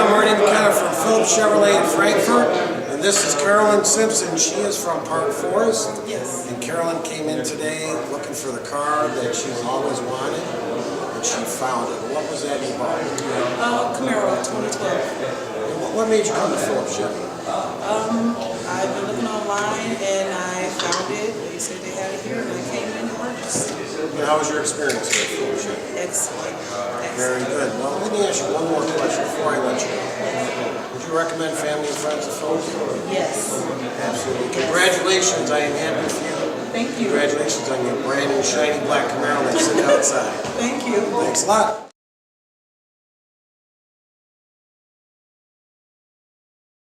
Marty McKenna from Phillips Chevrolet in Frankfort, and this is Carolyn Simpson. She is from Park Forest. Yes. And Carolyn came in today looking for the car that she's always wanted, and she found it. What was that you bought? Camaro 2012. What made you come to Phillips Chevrolet? I've been looking online and I found it. They said they had it here and I came in and purchased. And how was your experience here at Phillips Chevrolet? Excellent. Very good. Well, let me ask you one more question before I let you go. Would you recommend family and friends to Phillips? Yes. Absolutely. Congratulations. I am happy for you. Thank you. Congratulations on your brand new shiny black Camaro that's sitting outside. Thank you. Thanks a lot.